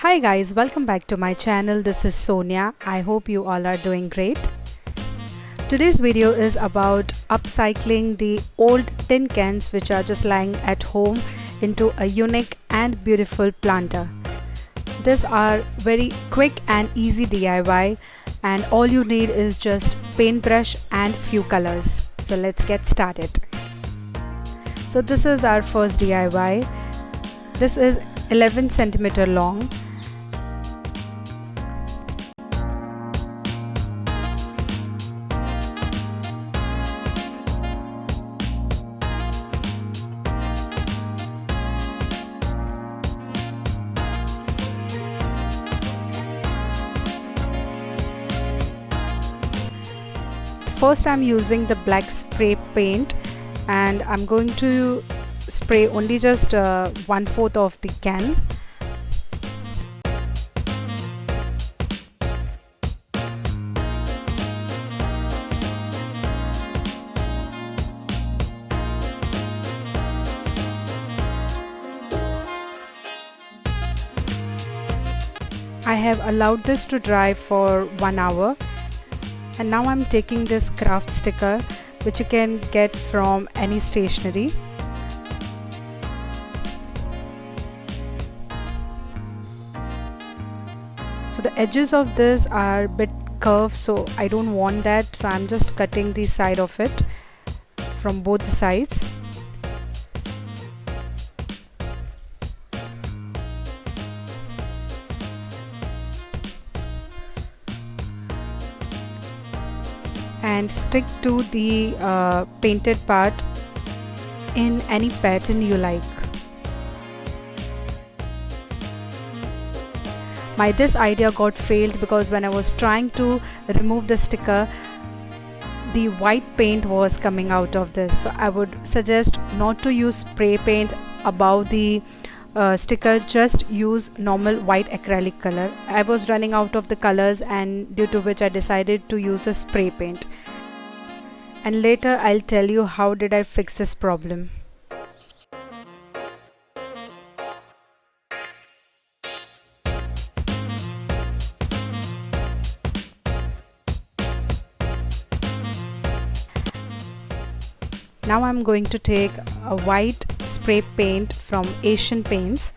Hi guys, welcome back to my channel. This is Sonia. I hope you all are doing great. Today's video is about upcycling the old tin cans which are just lying at home into a unique and beautiful planter. These are very quick and easy DIY, and all you need is just paintbrush and few colors. So let's get started. So this is our first DIY. This is 11 centimeter long. First I'm using the black spray paint, and I'm going to spray only just 1/4 of the can. I have allowed this to dry for 1 hour. And now I'm taking this craft sticker, which you can get from any stationery. So the edges of this are a bit curved, so I don't want that, so I'm just cutting the side of it from both the sides. And stick to the painted part in any pattern you like. This idea got failed because when I was trying to remove the sticker, the white paint was coming out of this. So I would suggest not to use spray paint above the sticker, just use normal white acrylic color. I was running out of the colors, and due to which I decided to use the spray paint. And later I'll tell you how did I fix this problem. Now I'm going to take a white spray paint from Asian Paints.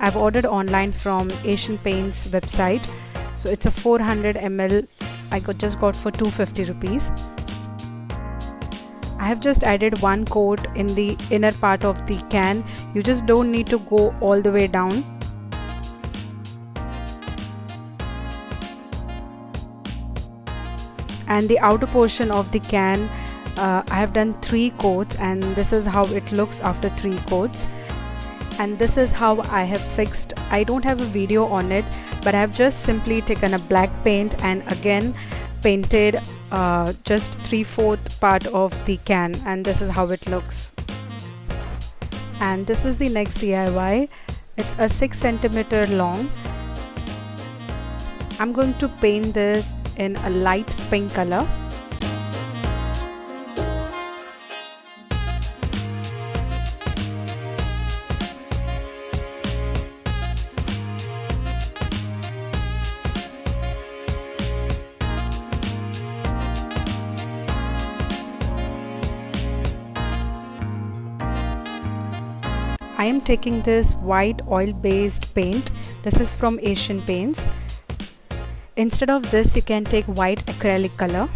I've ordered online from Asian Paints website. So it's a 400 ml. I just got for 250 rupees. I have just added one coat in the inner part of the can. You just don't need to go all the way down. And the outer portion of the can, I have done 3 coats, and this is how it looks after 3 coats. And this is how I have fixed. I don't have a video on it, but I have just simply taken a black paint and again painted just 3/4 part of the can, and this is how it looks. And this is the next DIY. It's a 6 centimeter long. I'm going to paint this in a light pink color. I am taking this white oil based paint. This is from Asian Paints. Instead of this, you can take white acrylic color.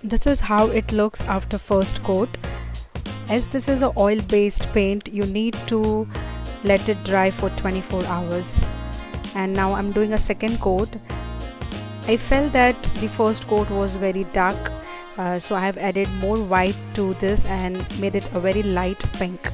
This is how it looks after first coat. As this is an oil based paint, you need to let it dry for 24 hours. And now I'm doing a second coat. I felt that the first coat was very dark, so I have added more white to this and made it a very light pink.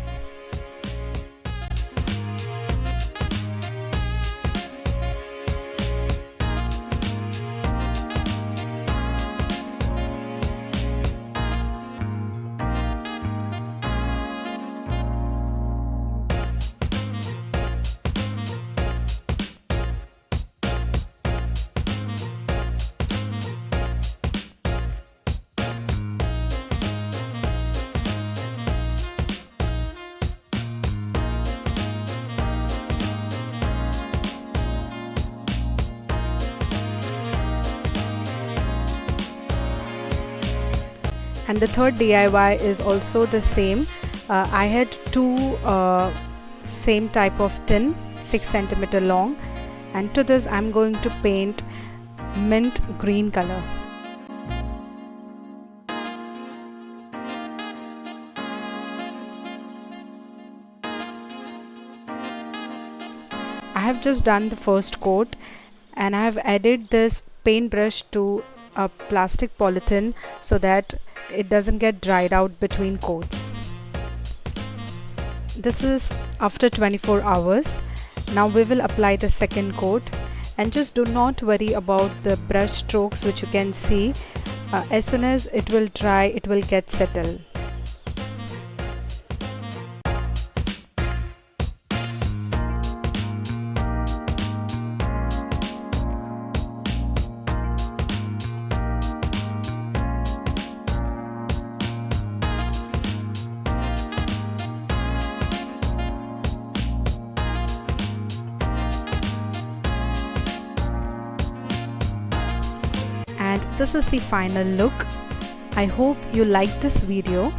And the third DIY is also the same. I had two same type of tin, 6 centimeter long, and to this I'm going to paint mint green color. I have just done the first coat and I have added this paintbrush to a plastic polythene so that it doesn't get dried out between coats. This is after 24 hours. Now we will apply the second coat, and just do not worry about the brush strokes which you can see. As soon as it will dry, it will get settled. And this is the final look. I hope you like this video.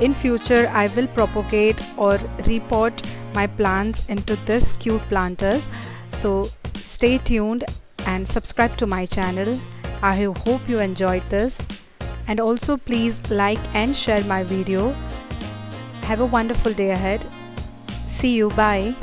In future I will propagate or repot my plants into this cute planters, so stay tuned and subscribe to my channel. I hope you enjoyed this, and also please like and share my video. Have a wonderful day ahead. See you. Bye.